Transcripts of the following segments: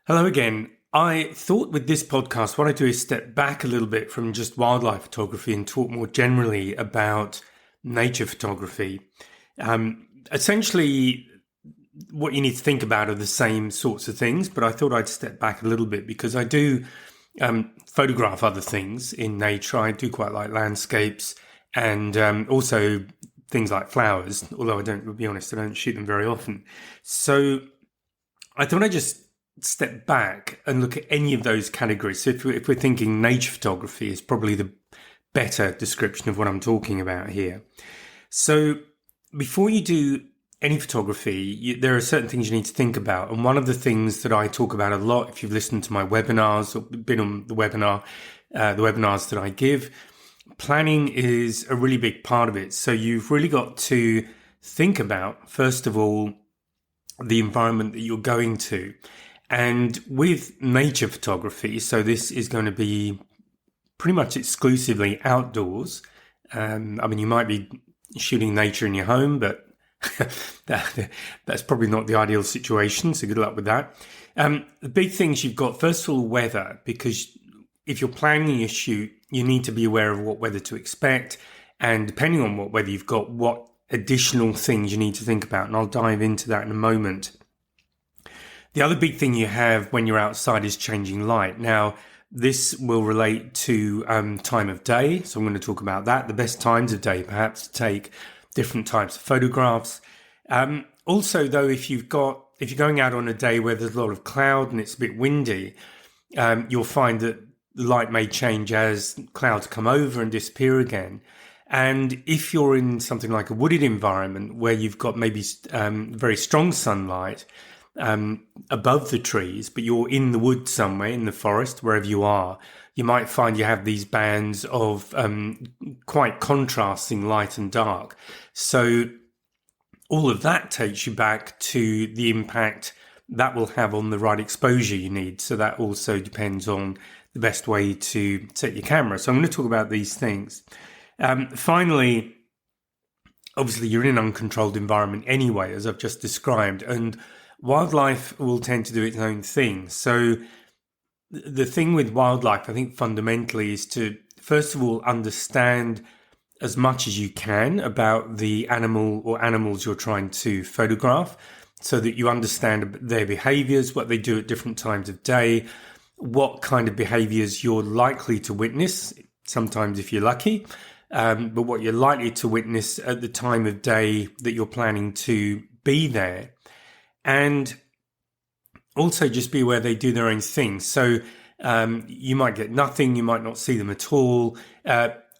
Hello again. I thought with this podcast, what I do is step back a little bit from just wildlife photography and talk more generally about nature photography. Essentially, what you need to think about are the same sorts of things, but I thought I'd step back a little bit because I do photograph other things in nature. I do quite like landscapes and also things like flowers, although to be honest, I don't shoot them very often. So I thought I'd just step back and look at any of those categories. So if we're thinking nature photography is probably the better description of what I'm talking about here. So before you do any photography, there are certain things you need to think about. And one of the things that I talk about a lot, if you've listened to my webinars or been on the webinars that I give, planning is a really big part of it. So you've really got to think about, first of all, the environment that you're going to. And with nature photography, so this is going to be pretty much exclusively outdoors. You might be shooting nature in your home, but that's probably not the ideal situation. So good luck with that. The big things you've got, first of all, weather, because if you're planning your shoot, you need to be aware of what weather to expect. And depending on what weather you've got, what additional things you need to think about. And I'll dive into that in a moment. The other big thing you have when you're outside is changing light. Now, this will relate to time of day. So I'm going to talk about that, the best times of day, perhaps, to take different types of photographs. Also, though, if you're going out on a day where there's a lot of cloud and it's a bit windy, you'll find that the light may change as clouds come over and disappear again. And if you're in something like a wooded environment where you've got maybe very strong sunlight, above the trees, but you're in the woods somewhere, in the forest, wherever you are, you might find you have these bands of quite contrasting light and dark. So all of that takes you back to the impact that will have on the right exposure you need. So that also depends on the best way to set your camera. So I'm going to talk about these things. Finally, obviously you're in an uncontrolled environment anyway, as I've just described, and wildlife will tend to do its own thing. So the thing with wildlife, I think fundamentally, is to, first of all, understand as much as you can about the animal or animals you're trying to photograph so that you understand their behaviors, what they do at different times of day, what kind of behaviors you're likely to witness, sometimes if you're lucky, but what you're likely to witness at the time of day that you're planning to be there. And also just be aware they do their own thing. So you might get nothing, you might not see them at all.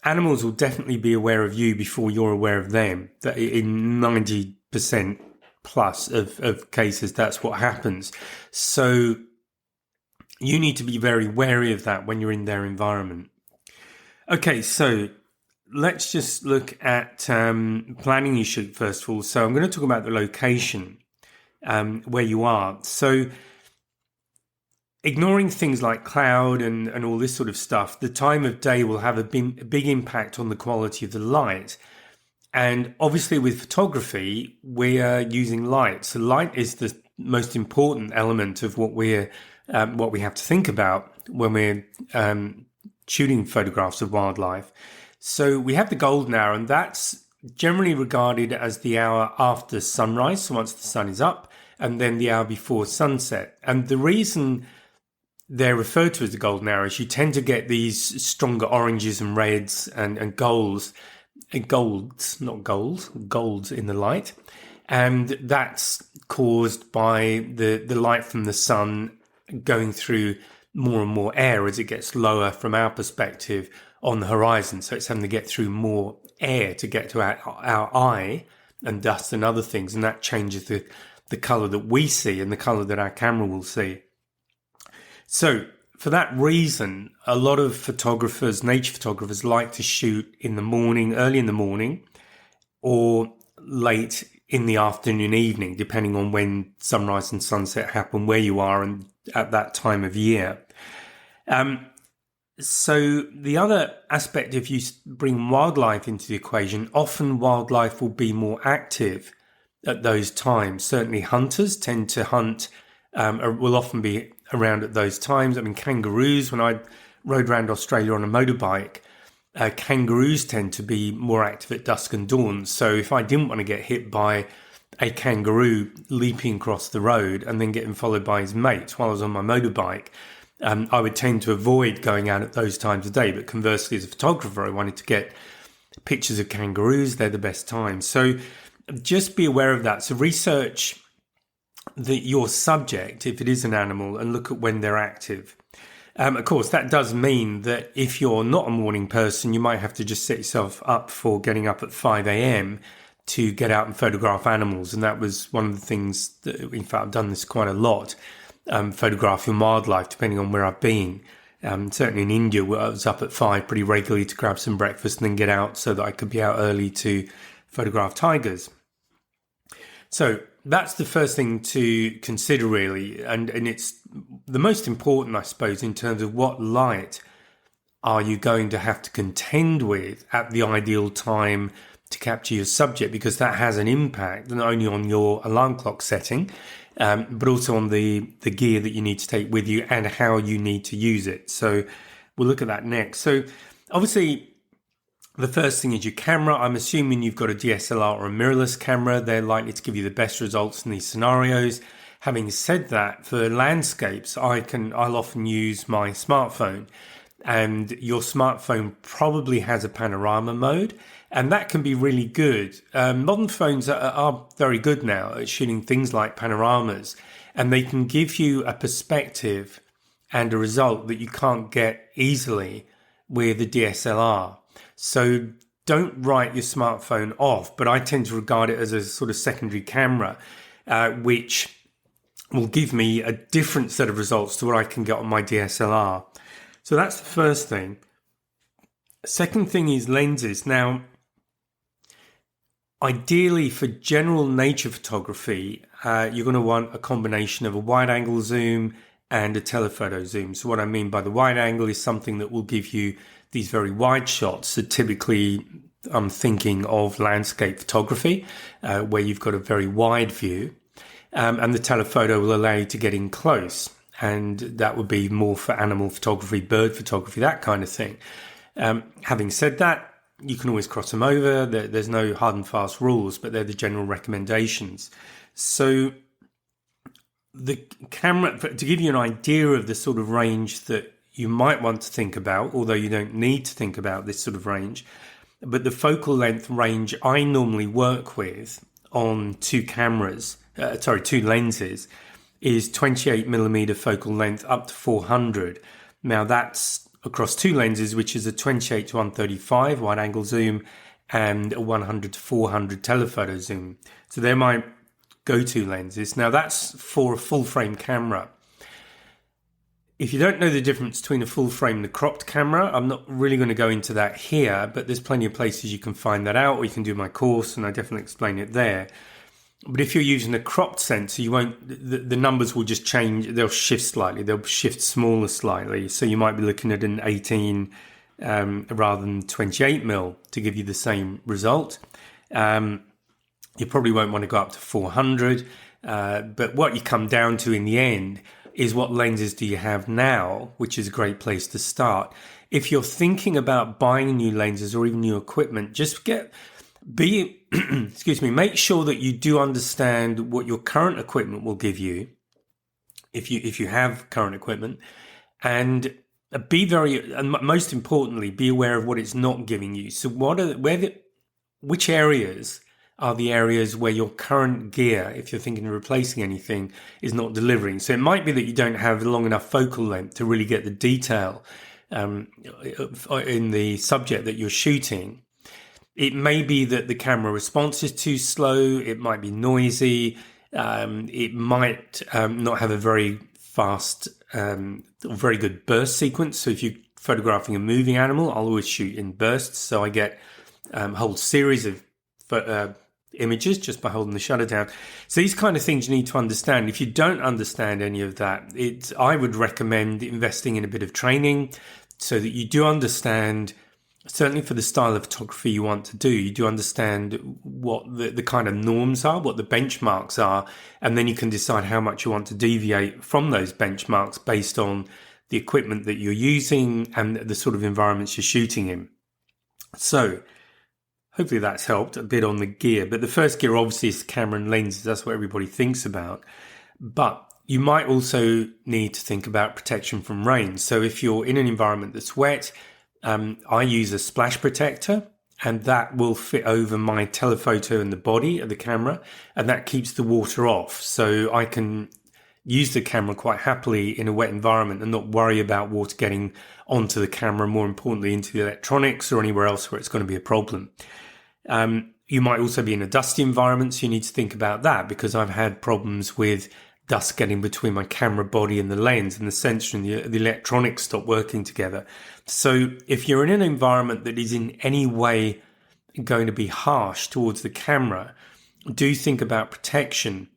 Animals will definitely be aware of you before you're aware of them. That in 90% plus of cases, that's what happens. So you need to be very wary of that when you're in their environment. Okay, so let's just look at planning your shoot first of all. So I'm going to talk about the location. Where you are. So ignoring things like cloud and all this sort of stuff, the time of day will have a big impact on the quality of the light. And obviously with photography, we are using light. So light is the most important element of what we have to think about when we're shooting photographs of wildlife. So we have the golden hour, and that's generally regarded as the hour after sunrise, so once the sun is up, and then the hour before sunset. And the reason they're referred to as the golden hour is you tend to get these stronger oranges and reds and golds in the light. And that's caused by the light from the sun going through more and more air as it gets lower from our perspective on the horizon. So it's having to get through more air to get to our eye and dust and other things, and that changes the color that we see and the color that our camera will see. So for that reason, a lot of photographers, nature photographers, like to shoot in the morning, early in the morning, or late in the afternoon, evening, depending on when sunrise and sunset happen, where you are and at that time of year. So the other aspect, if you bring wildlife into the equation, often wildlife will be more active at those times. Certainly hunters tend to hunt, will often be around at those times. I mean, kangaroos, when I rode around Australia on a motorbike, kangaroos tend to be more active at dusk and dawn. So if I didn't want to get hit by a kangaroo leaping across the road and then getting followed by his mates while I was on my motorbike, I would tend to avoid going out at those times of day. But conversely, as a photographer, I wanted to get pictures of kangaroos. They're the best time. So just be aware of that. So research your subject, if it is an animal, and look at when they're active. Of course, that does mean that if you're not a morning person, you might have to just set yourself up for getting up at 5 a.m. to get out and photograph animals. And that was one of the things that, in fact, I've done this quite a lot, photographing wildlife, depending on where I've been. Certainly in India, where I was up at 5 pretty regularly to grab some breakfast and then get out so that I could be out early to photograph tigers. So that's the first thing to consider, really. And it's the most important, I suppose, in terms of what light are you going to have to contend with at the ideal time to capture your subject, because that has an impact not only on your alarm clock setting, but also on the gear that you need to take with you and how you need to use it. So we'll look at that next. So obviously, the first thing is your camera. I'm assuming you've got a DSLR or a mirrorless camera. They're likely to give you the best results in these scenarios. Having said that, for landscapes, I'll often use my smartphone, and your smartphone probably has a panorama mode, and that can be really good. Modern phones are very good now at shooting things like panoramas, and they can give you a perspective and a result that you can't get easily with a DSLR. So don't write your smartphone off, but I tend to regard it as a sort of secondary camera, which will give me a different set of results to what I can get on my DSLR. So that's the first thing. Second thing is lenses. Now, ideally for general nature photography, you're going to want a combination of a wide angle zoom and a telephoto zoom. So what I mean by the wide angle is something that will give you these very wide shots. So typically I'm thinking of landscape photography, where you've got a very wide view, and the telephoto will allow you to get in close. And that would be more for animal photography, bird photography, that kind of thing. Having said that, you can always cross them over. There's no hard and fast rules, but they're the general recommendations. So the camera, to give you an idea of the sort of range that you might want to think about, although you don't need to think about this sort of range, but the focal length range I normally work with on two lenses is 28mm focal length up to 400. Now that's across two lenses, which is a 28 to 135 wide angle zoom and a 100 to 400 telephoto zoom. So they're my go-to lenses. Now that's for a full frame camera. If you don't know the difference between a full frame and a cropped camera, I'm not really going to go into that here, but there's plenty of places you can find that out, or you can do my course and I definitely explain it there. But if you're using a cropped sensor, you won't, the numbers will just change. They'll shift slightly. They'll shift smaller slightly. So you might be looking at an 18 rather than 28 mil to give you the same result. You probably won't want to go up to 400. But what you come down to in the end is what lenses do you have now, which is a great place to start. If you're thinking about buying new lenses or even new equipment, make sure that you do understand what your current equipment will give you, if you have current equipment, and most importantly, be aware of what it's not giving you. So which areas are the areas where your current gear, if you're thinking of replacing anything, is not delivering. So it might be that you don't have long enough focal length to really get the detail in the subject that you're shooting. It may be that the camera response is too slow. It might be noisy. It might not have a very fast, very good burst sequence. So if you're photographing a moving animal, I'll always shoot in bursts. So I get a whole series of images just by holding the shutter down. So these kind of things you need to understand. If you don't understand any of that, I would recommend investing in a bit of training so that you do understand certainly for the style of photography you want to do, you do understand what the kind of norms are, what the benchmarks are, and then you can decide how much you want to deviate from those benchmarks based on the equipment that you're using and the sort of environments you're shooting in. So hopefully that's helped a bit on the gear. But the first gear obviously is the camera and lenses. That's what everybody thinks about. But you might also need to think about protection from rain. So if you're in an environment that's wet, I use a splash protector, and that will fit over my telephoto and the body of the camera, and that keeps the water off. So I can use the camera quite happily in a wet environment and not worry about water getting onto the camera, more importantly into the electronics or anywhere else where it's going to be a problem. You might also be in a dusty environment, so you need to think about that, because I've had problems with dust getting between my camera body and the lens, and the sensor and the electronics stop working together. So if you're in an environment that is in any way going to be harsh towards the camera, do think about protection.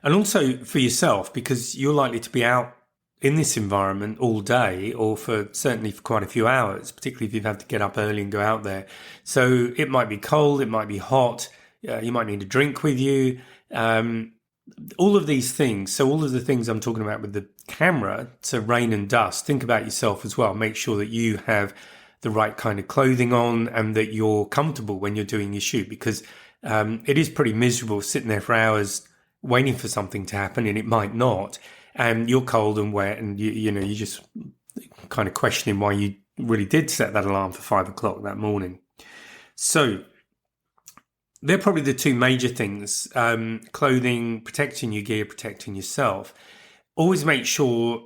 And also for yourself, because you're likely to be out in this environment all day, or certainly for quite a few hours, particularly if you've had to get up early and go out there. So it might be cold, it might be hot, you might need a drink with you. All of these things, so all of the things I'm talking about with the camera, so rain and dust, think about yourself as well. Make sure that you have the right kind of clothing on and that you're comfortable when you're doing your shoot, because it is pretty miserable sitting there for hours waiting for something to happen and it might not, and you're cold and wet, and you're just kind of questioning why you really did set that alarm for 5 o'clock that morning. So they're probably the two major things: clothing, protecting your gear, protecting yourself. Always make sure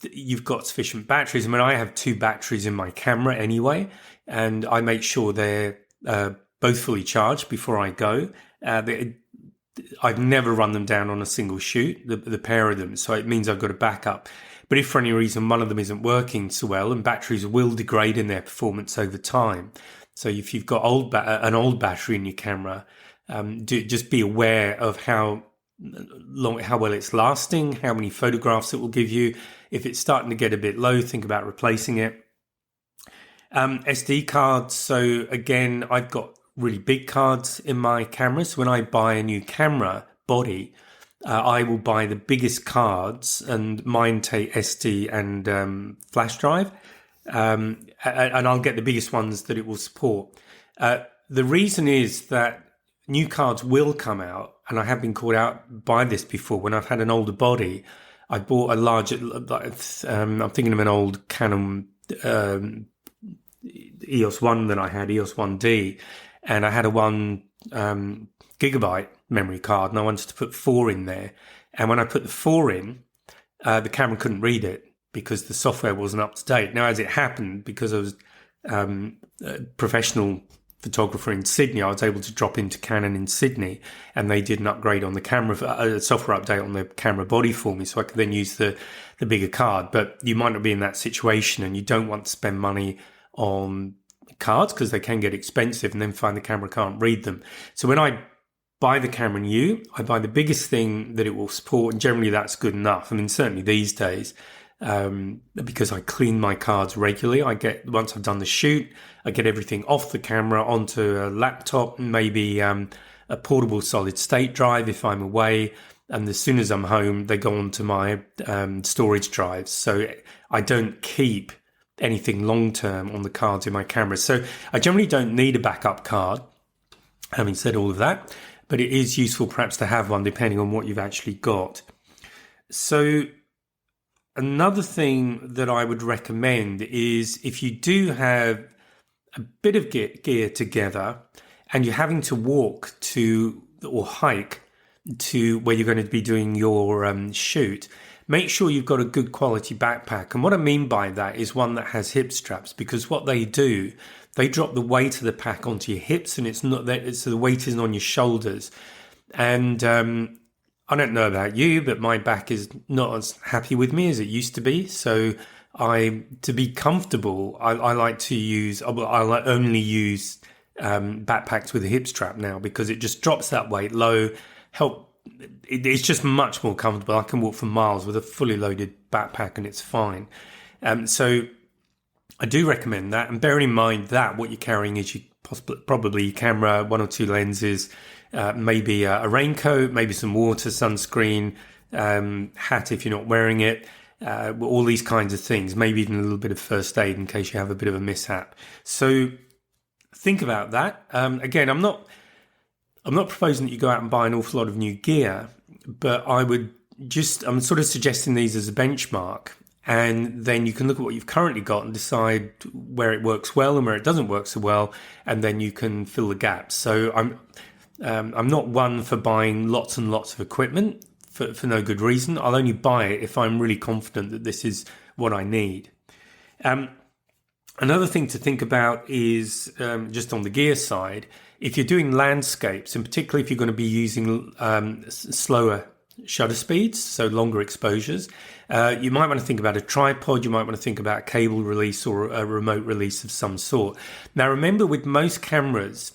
that you've got sufficient batteries. I mean, I have 2 batteries in my camera anyway, and I make sure they're both fully charged before I go. I've never run them down on a single shoot, the pair of them, so it means I've got a backup. But if for any reason one of them isn't working so well, and batteries will degrade in their performance over time, so if you've got an old battery in your camera, just be aware of how well it's lasting, how many photographs it will give you. If it's starting to get a bit low, think about replacing it. SD cards. So again, I've got really big cards in my camera. So when I buy a new camera body, I will buy the biggest cards, and mine take SD and flash drive. And I'll get the biggest ones that it will support. The reason is that new cards will come out, and I have been caught out by this before. When I've had an older body, I bought a larger, I'm thinking of an old Canon EOS 1 that I had, EOS 1D, and I had a 1 gigabyte memory card, and I wanted to put 4 in there. And when I put the 4 in, the camera couldn't read it because the software wasn't up to date. Now, as it happened, because I was a professional photographer in Sydney, I was able to drop into Canon in Sydney, and they did an upgrade on the camera, a software update on the camera body for me, so I could then use the bigger card. But you might not be in that situation, and you don't want to spend money on cards because they can get expensive and then find the camera can't read them. So when I buy the camera new, I buy the biggest thing that it will support, and generally that's good enough. I mean, certainly these days, because I clean my cards regularly, once I've done the shoot, I get everything off the camera onto a laptop, maybe a portable solid state drive if I'm away, and as soon as I'm home, they go onto my storage drives. So I don't keep anything long-term on the cards in my camera. So I generally don't need a backup card, having said all of that, but it is useful perhaps to have one depending on what you've actually got. So another thing that I would recommend is, if you do have a bit of gear together and you're having to walk to or hike to where you're going to be doing your shoot, make sure you've got a good quality backpack. And what I mean by that is one that has hip straps, because what they do, they drop the weight of the pack onto your hips, and it's not that, so the weight isn't on your shoulders. And I don't know about you, but my back is not as happy with me as it used to be. So to be comfortable, I like to use, I'll only use backpacks with a hip strap now, because it just drops that weight low. It's just much more comfortable. I can walk for miles with a fully loaded backpack and it's fine. So I do recommend that. And bearing in mind that what you're carrying is probably your camera, one or two lenses, maybe a raincoat, maybe some water, sunscreen, hat if you're not wearing it, all these kinds of things, maybe even a little bit of first aid in case you have a bit of a mishap. So think about that. Again, I'm not proposing that you go out and buy an awful lot of new gear, but I'm sort of suggesting these as a benchmark. And then you can look at what you've currently got and decide where it works well and where it doesn't work so well, and then you can fill the gaps. So I'm not one for buying lots and lots of equipment for no good reason. I'll only buy it if I'm really confident that this is what I need. Another thing to think about is just on the gear side, if you're doing landscapes, and particularly if you're going to be using slower shutter speeds, so longer exposures, you might want to think about a tripod, you might want to think about a cable release or a remote release of some sort. Now remember, with most cameras,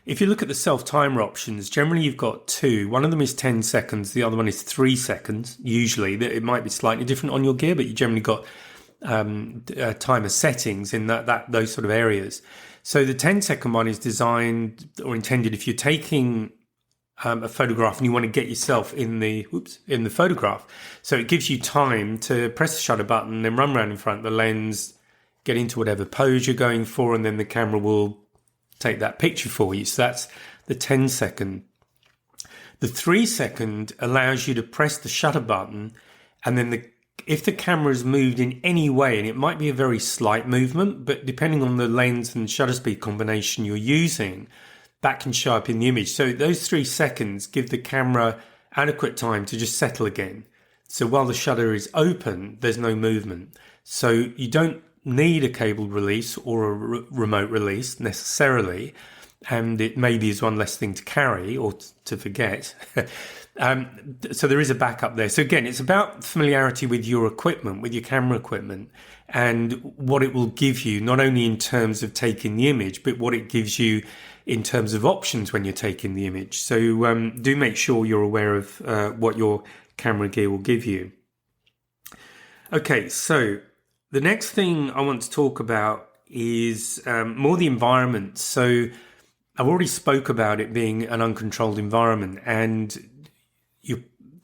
if you look at the self-timer options, generally you've got two. One of them is 10 seconds, the other one is 3 seconds, usually. It might be slightly different on your gear, but you generally got timer settings in those sort of areas. So the 10-second one is designed or intended if you're taking a photograph and you want to get yourself in the photograph. So it gives you time to press the shutter button, then run around in front of the lens, get into whatever pose you're going for, and then the camera will take that picture for you. So that's the 10-second. The 3-second allows you to press the shutter button, and then if the camera is moved in any way, and it might be a very slight movement, but depending on the lens and shutter speed combination you're using, that can show up in the image. So those 3 seconds give the camera adequate time to just settle again. So while the shutter is open, there's no movement. So you don't need a cabled release or a remote release necessarily, and it maybe is one less thing to carry or to forget. So there is a backup there. So again, it's about familiarity with your equipment, with your camera equipment, and what it will give you, not only in terms of taking the image, but what it gives you in terms of options when you're taking the image. So do make sure you're aware of what your camera gear will give you. Okay, so the next thing I want to talk about is more the environment. So I've already spoke about it being an uncontrolled environment, and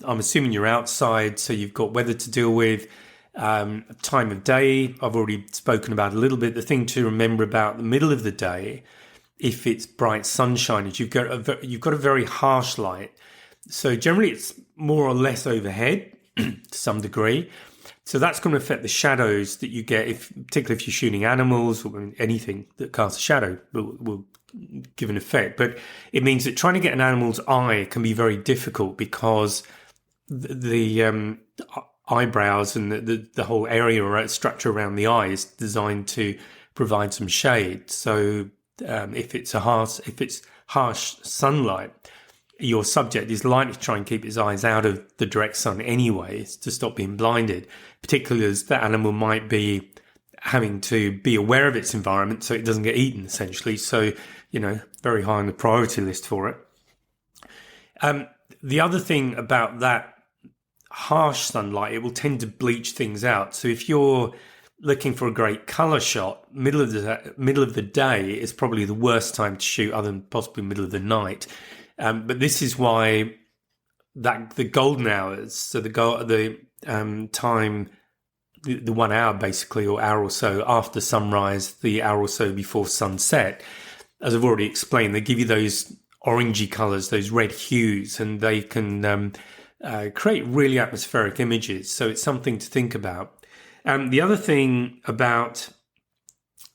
I'm assuming you're outside, so you've got weather to deal with, time of day. I've already spoken about a little bit. The thing to remember about the middle of the day, if it's bright sunshine, is you've got a very harsh light. So generally it's more or less overhead to some degree. So that's going to affect the shadows that you get, particularly if you're shooting animals or anything that casts a shadow will give an effect. But it means that trying to get an animal's eye can be very difficult because the eyebrows and the whole area or structure around the eye is designed to provide some shade. So if it's harsh sunlight, your subject is likely to try and keep his eyes out of the direct sun anyway to stop being blinded, particularly as the animal might be having to be aware of its environment so it doesn't get eaten, essentially. So, very high on the priority list for it. The other thing about that harsh sunlight, it will tend to bleach things out. So if you're looking for a great color shot, middle of the day is probably the worst time to shoot, other than possibly middle of the night. But this is why the golden hours, so the time, the 1 hour basically, or hour or so after sunrise, the hour or so before sunset, as I've already explained, they give you those orangey colors, those red hues, and they can create really atmospheric images. So it's something to think about. The other thing about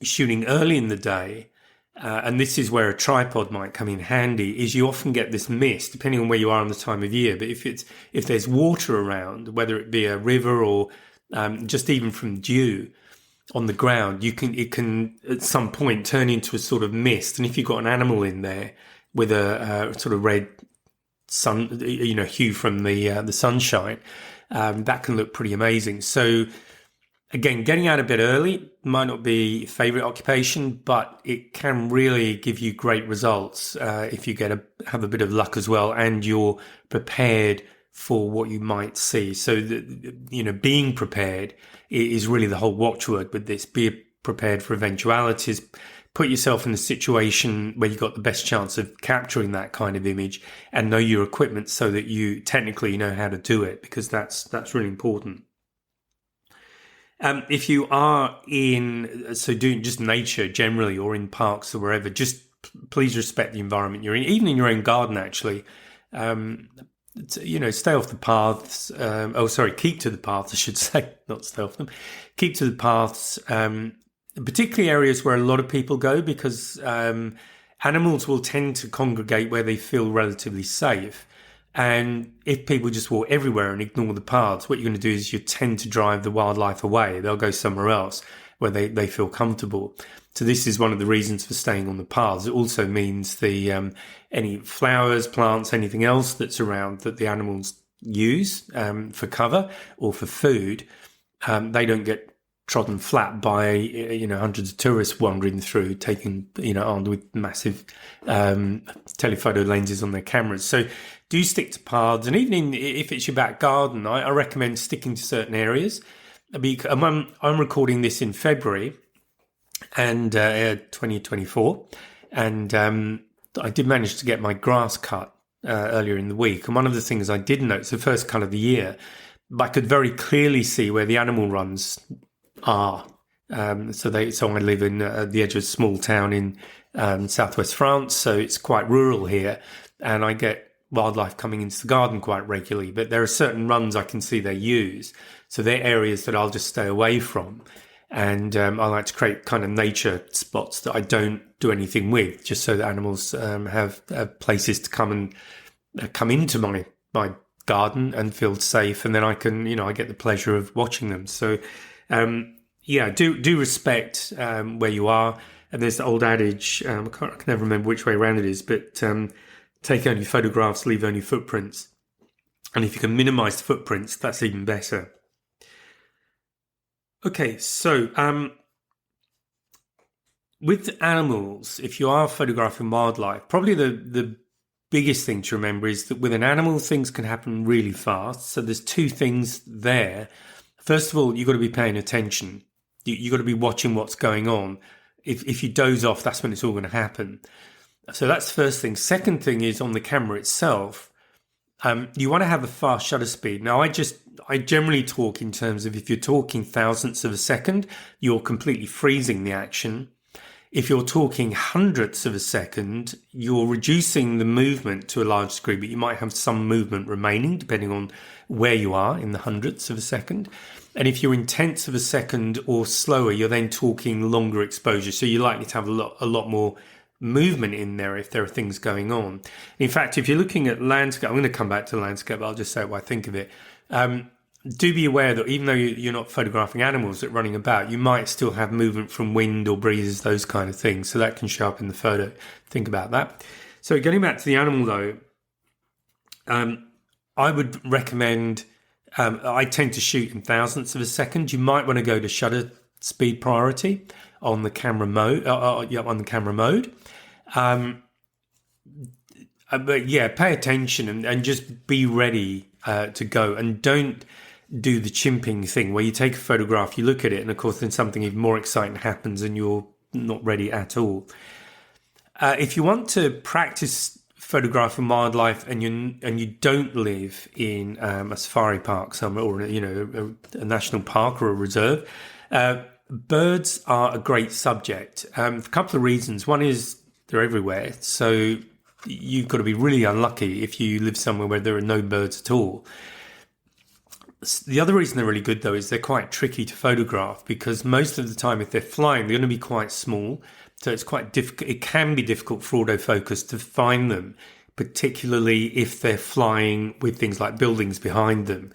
shooting early in the day, and this is where a tripod might come in handy, is you often get this mist, depending on where you are on the time of year. But if there's water around, whether it be a river or just even from dew on the ground, it can at some point turn into a sort of mist. And if you've got an animal in there with a sort of red sun, hue from the sunshine, that can look pretty amazing. So again, getting out a bit early might not be a favorite occupation, but it can really give you great results if you have a bit of luck as well, and you're prepared for what you might see. So being prepared is really the whole watchword with this. Be prepared for eventualities. Put yourself in a situation where you've got the best chance of capturing that kind of image, and know your equipment so that you technically know how to do it, because that's really important. If you are doing just nature generally, or in parks or wherever, just please respect the environment you're in, even in your own garden, actually. Stay off the paths. Keep to the paths, I should say, not stay off them. Keep to the paths, particularly areas where a lot of people go, because animals will tend to congregate where they feel relatively safe. And if people just walk everywhere and ignore the paths, what you're going to do is you tend to drive the wildlife away. They'll go somewhere else where they feel comfortable. So this is one of the reasons for staying on the paths. It also means any flowers, plants, anything else that's around that the animals use for cover or for food, they don't get trodden flat by hundreds of tourists wandering through, taking armed with massive telephoto lenses on their cameras. So do stick to paths, and even if it's your back garden, I recommend sticking to certain areas. I'm recording this in February and 2024, and I did manage to get my grass cut earlier in the week. And one of the things I did note, it's the first cut of the year, I could very clearly see where the animal runs are. So I live in the edge of a small town in southwest France, so it's quite rural here, and I get wildlife coming into the garden quite regularly. But there are certain runs I can see they use, so they're areas that I'll just stay away from. And I like to create kind of nature spots that I don't do anything with, just so that animals have places to come into my garden and feel safe, and then I can I get the pleasure of watching them. So do respect where you are. And there's the old adage, I can never remember which way around it is, but take only photographs, leave only footprints. And if you can minimize the footprints, that's even better. Okay, so with animals, if you are photographing wildlife, probably the biggest thing to remember is that with an animal, things can happen really fast. So there's two things there. First of all, you've got to be paying attention. You've got to be watching what's going on. If you doze off, that's when it's all going to happen. So that's the first thing. Second thing is on the camera itself, you want to have a fast shutter speed. Now, I generally talk in terms of, if you're talking thousandths of a second, you're completely freezing the action. If you're talking hundredths of a second, you're reducing the movement to a large degree, but you might have some movement remaining depending on where you are in the hundredths of a second. And if you're in tenths of a second or slower, you're then talking longer exposure. So you're likely to have a lot more movement in there if there are things going on. In fact, if you're looking at landscape, I'm going to come back to landscape, but I'll just say what I think of it. Do be aware that even though you're not photographing animals that are running about, you might still have movement from wind or breezes, those kind of things. So that can show up in the photo. Think about that. So getting back to the animal though, I would recommend, I tend to shoot in thousandths of a second. You might want to go to shutter speed priority on the camera mode. But yeah, pay attention and just be ready to go, and don't do the chimping thing where you take a photograph, you look at it, and of course then something even more exciting happens and you're not ready at all. If you want to practice photographing wildlife and you don't live in a safari park somewhere, or a national park or a reserve, birds are a great subject for a couple of reasons. One is they're everywhere, so you've got to be really unlucky if you live somewhere where there are no birds at all. The other reason they're really good, though, is they're quite tricky to photograph, because most of the time, if they're flying, they're going to be quite small. So it's quite difficult. It can be difficult for autofocus to find them, particularly if they're flying with things like buildings behind them.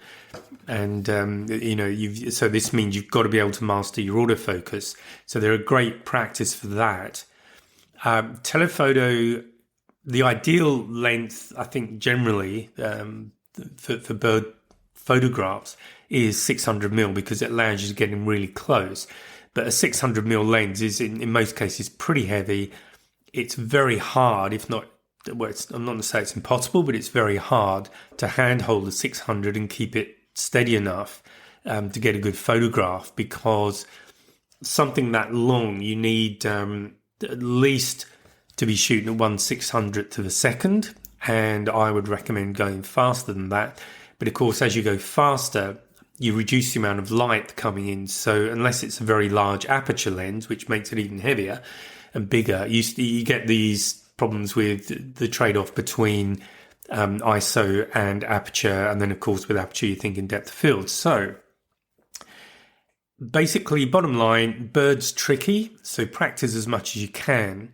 And, so this means you've got to be able to master your autofocus. So they're a great practice for that. Telephoto, the ideal length, I think, generally for bird photographs is 600mm, because it allows you to get in really close. But a 600mm lens is, in most cases, pretty heavy. It's very hard, if not, I'm not going to say it's impossible, but it's very hard to handhold a 600 and keep it steady enough to get a good photograph, because something that long, you need at least to be shooting at 1/600th of a second, and I would recommend going faster than that. But of course, as you go faster, you reduce the amount of light coming in. So unless it's a very large aperture lens, which makes it even heavier and bigger, you get these problems with the trade-off between ISO and aperture. And then, of course, with aperture, you're thinking depth of field. So basically, bottom line, bird's tricky. So practice as much as you can.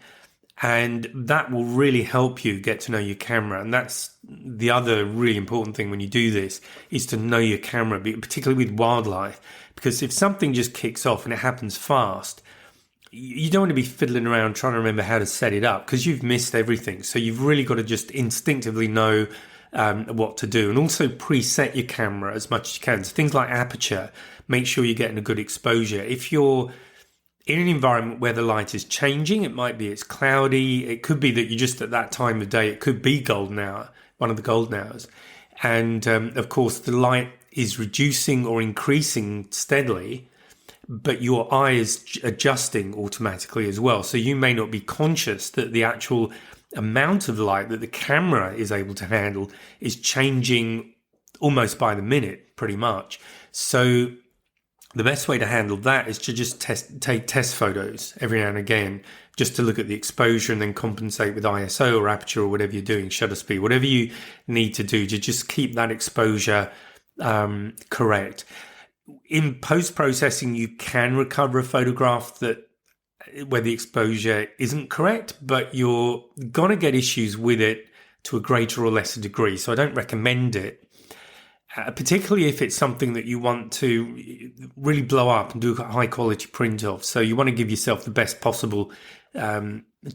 And that will really help you get to know your camera. And that's the other really important thing when you do this, is to know your camera, particularly with wildlife. Because if something just kicks off and it happens fast, you don't want to be fiddling around trying to remember how to set it up, because you've missed everything. So you've really got to just instinctively know what to do, and also preset your camera as much as you can. So things like aperture, make sure you're getting a good exposure. If you're in an environment where the light is changing, it might be it's cloudy. It could be that you just at that time of day, it could be golden hour, one of the golden hours. And of course, the light is reducing or increasing steadily, but your eye is adjusting automatically as well. So you may not be conscious that the actual amount of light that the camera is able to handle is changing almost by the minute, pretty much. So the best way to handle that is to just take test photos every now and again, just to look at the exposure and then compensate with ISO or aperture or whatever you're doing, shutter speed, whatever you need to do to just keep that exposure correct. In post-processing, you can recover a photograph where the exposure isn't correct, but you're going to get issues with it to a greater or lesser degree. So I don't recommend it. Particularly if it's something that you want to really blow up and do a high quality print of. So you want to give yourself the best possible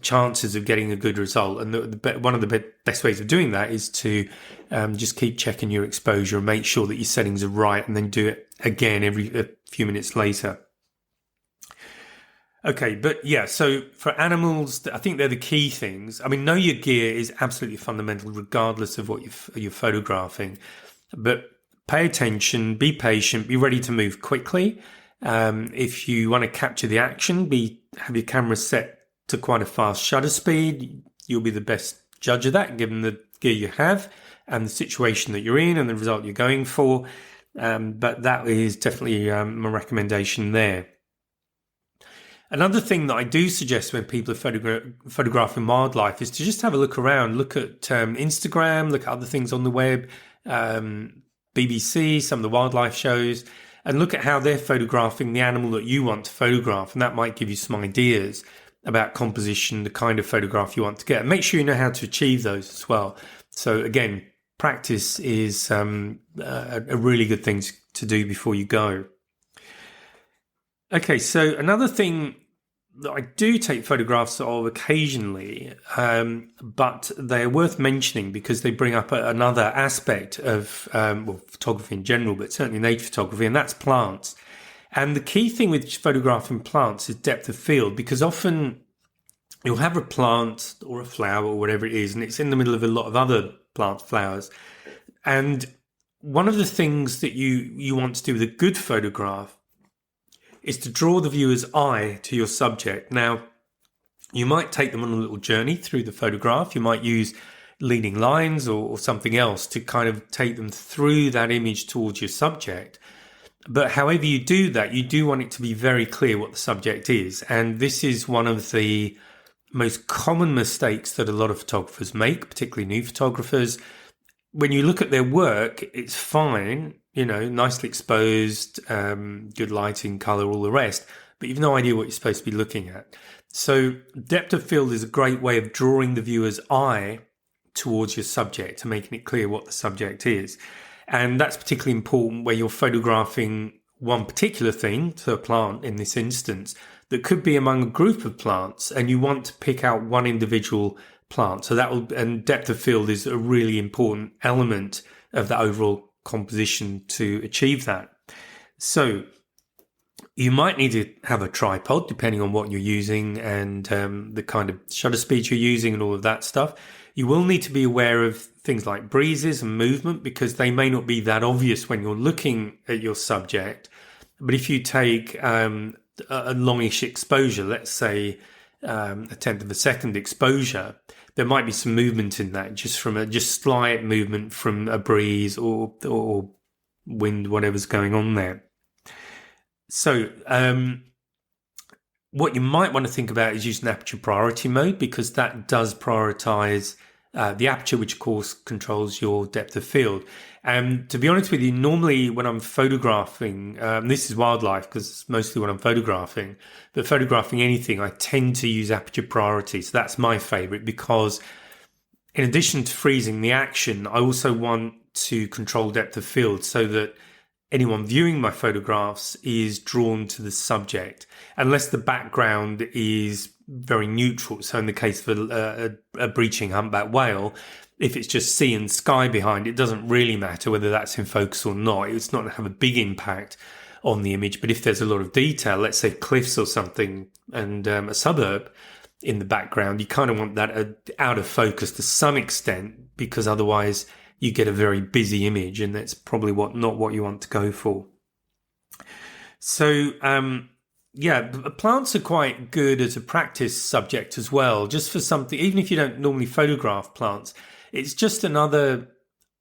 chances of getting a good result. And one of the best ways of doing that is to just keep checking your exposure and make sure that your settings are right, and then do it again a few minutes later. Okay, but yeah, so for animals, I think they're the key things. I mean, know your gear is absolutely fundamental regardless of what you're photographing. But pay attention, be patient, be ready to move quickly. If you want to capture the action, have your camera set to quite a fast shutter speed. You'll be the best judge of that, given the gear you have and the situation that you're in and the result you're going for. But that is definitely my recommendation there. Another thing that I do suggest when people are photographing wildlife is to just have a look around, look at Instagram, look at other things on the web, BBC, some of the wildlife shows, and look at how they're photographing the animal that you want to photograph. And that might give you some ideas about composition, the kind of photograph you want to get. And make sure you know how to achieve those as well. So again, practice is a really good thing to do before you go. Okay, so another thing that I do take photographs of occasionally, but they're worth mentioning because they bring up another aspect of photography in general, but certainly nature photography, and that's plants. And the key thing with photographing plants is depth of field, because often you'll have a plant or a flower or whatever it is, and it's in the middle of a lot of other plant flowers. And one of the things that you want to do with a good photograph is to draw the viewer's eye to your subject. Now, you might take them on a little journey through the photograph. You might use leading lines or something else to kind of take them through that image towards your subject. But however you do that, you do want it to be very clear what the subject is. And this is one of the most common mistakes that a lot of photographers make, particularly new photographers. When you look at their work, it's fine, nicely exposed, good lighting, color, all the rest, but you've no idea what you're supposed to be looking at. So depth of field is a great way of drawing the viewer's eye towards your subject and making it clear what the subject is. And that's particularly important where you're photographing one particular thing, so a plant in this instance, that could be among a group of plants, and you want to pick out one individual plant. So and depth of field is a really important element of the overall composition to achieve that. So you might need to have a tripod depending on what you're using and the kind of shutter speed you're using and all of that stuff. You will need to be aware of things like breezes and movement, because they may not be that obvious when you're looking at your subject. But if you take a a longish exposure, let's say a tenth of a second exposure, there might be some movement in that, just from a just slight movement from a breeze or wind, whatever's going on there. So what you might want to think about is using aperture priority mode, because that does prioritize the aperture, which of course controls your depth of field. And to be honest with you, normally when I'm photographing, this is wildlife because it's mostly what I'm photographing, but photographing anything, I tend to use aperture priority. So that's my favorite, because in addition to freezing the action, I also want to control depth of field so that anyone viewing my photographs is drawn to the subject, unless the background is very neutral. So in the case of a breaching humpback whale, if it's just sea and sky behind, it doesn't really matter whether that's in focus or not. It's not going to have a big impact on the image. But if there's a lot of detail, let's say cliffs or something, and a suburb in the background, you kind of want that out of focus to some extent, because otherwise you get a very busy image, and that's probably not what you want to go for. So, plants are quite good as a practice subject as well, just for something, even if you don't normally photograph plants, it's just another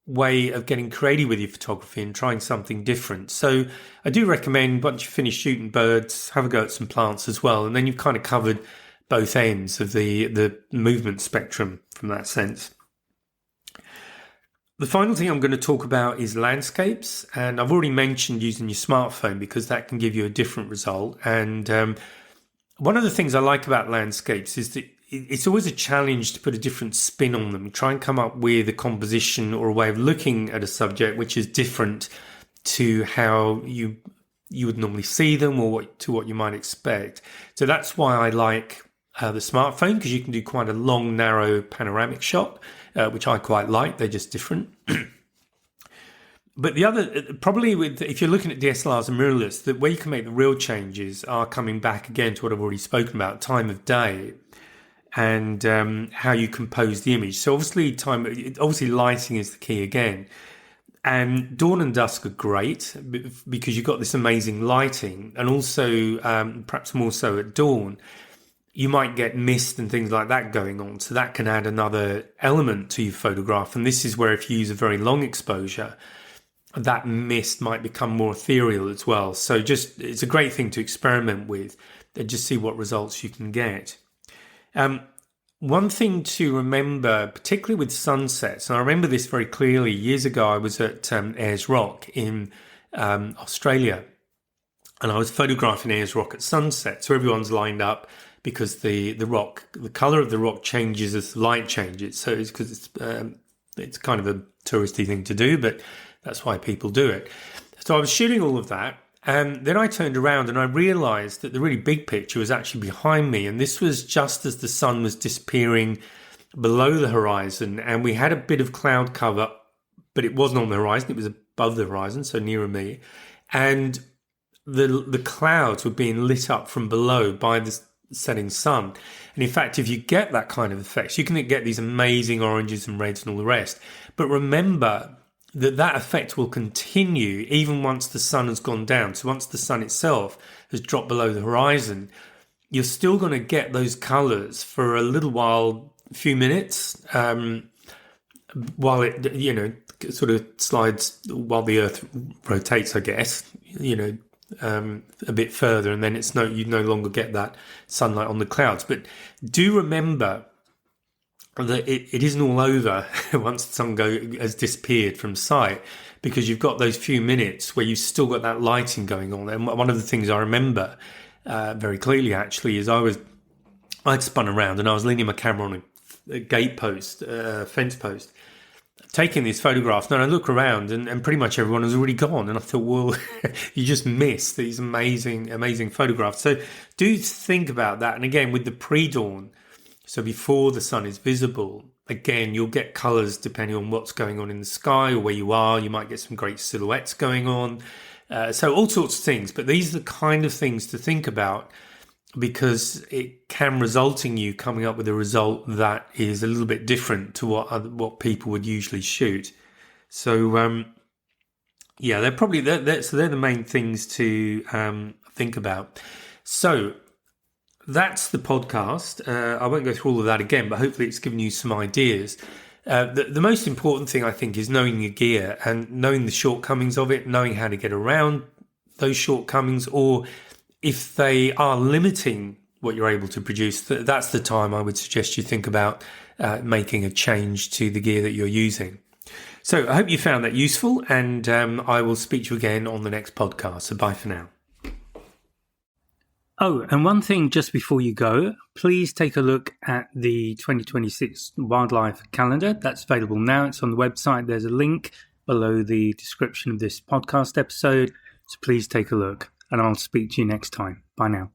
way of getting creative with your photography and trying something different. So I do recommend, once you finish shooting birds, have a go at some plants as well, and then you've kind of covered both ends of the movement spectrum from that sense. The final thing I'm going to talk about is landscapes, and I've already mentioned using your smartphone because that can give you a different result. And one of the things I like about landscapes is that it's always a challenge to put a different spin on them. Try and come up with a composition or a way of looking at a subject which is different to how you would normally see them, or what you might expect. So that's why I like the smartphone, because you can do quite a long, narrow panoramic shot, which I quite like. They're just different. But the other, probably if you're looking at DSLRs and mirrorless, that where you can make the real changes are coming back again to what I've already spoken about, time of day and how you compose the image. So obviously lighting is the key again. And dawn and dusk are great because you've got this amazing lighting, and also perhaps more so at dawn, you might get mist and things like that going on. So that can add another element to your photograph. And this is where, if you use a very long exposure, that mist might become more ethereal as well. So it's a great thing to experiment with and just see what results you can get. One thing to remember, particularly with sunsets, and I remember this very clearly, years ago I was at Ayers Rock in Australia, and I was photographing Ayers Rock at sunset. So everyone's lined up, because the colour of the rock changes as the light changes. So it's because it's kind of a touristy thing to do, but that's why people do it. So I was shooting all of that, and then I turned around and I realised that the really big picture was actually behind me, and this was just as the sun was disappearing below the horizon, and we had a bit of cloud cover, but it wasn't on the horizon, it was above the horizon, so nearer me, and the clouds were being lit up from below by the setting sun. And in fact, if you get that kind of effects, you can get these amazing oranges and reds and all the rest. But remember that effect will continue even once the sun has gone down. So once the sun itself has dropped below the horizon, you're still going to get those colors for a little while, a few minutes, while it, sort of slides, while the earth rotates, I guess, a bit further, and then you no longer get that sunlight on the clouds. But do remember that it isn't all over once the sun has disappeared from sight, because you've got those few minutes where you've still got that lighting going on. And one of the things I remember very clearly actually is I'd spun around and I was leaning my camera on a gate post, fence post, taking these photographs. And I look around and pretty much everyone has already gone. And I thought, well, you just missed these amazing, amazing photographs. So do think about that. And again, with the pre-dawn, so before the sun is visible, again, you'll get colours depending on what's going on in the sky or where you are. You might get some great silhouettes going on. So all sorts of things. But these are the kind of things to think about, because it can result in you coming up with a result that is a little bit different to what people would usually shoot. So, they're the main things to think about. So that's the podcast. I won't go through all of that again, but hopefully it's given you some ideas. The most important thing, I think, is knowing your gear and knowing the shortcomings of it, knowing how to get around those shortcomings, or if they are limiting what you're able to produce, that's the time I would suggest you think about making a change to the gear that you're using. So I hope you found that useful, and I will speak to you again on the next podcast. So bye for now. Oh, and one thing just before you go, please take a look at the 2026 wildlife calendar. That's available now. It's on the website. There's a link below the description of this podcast episode. So please take a look, and I'll speak to you next time. Bye now.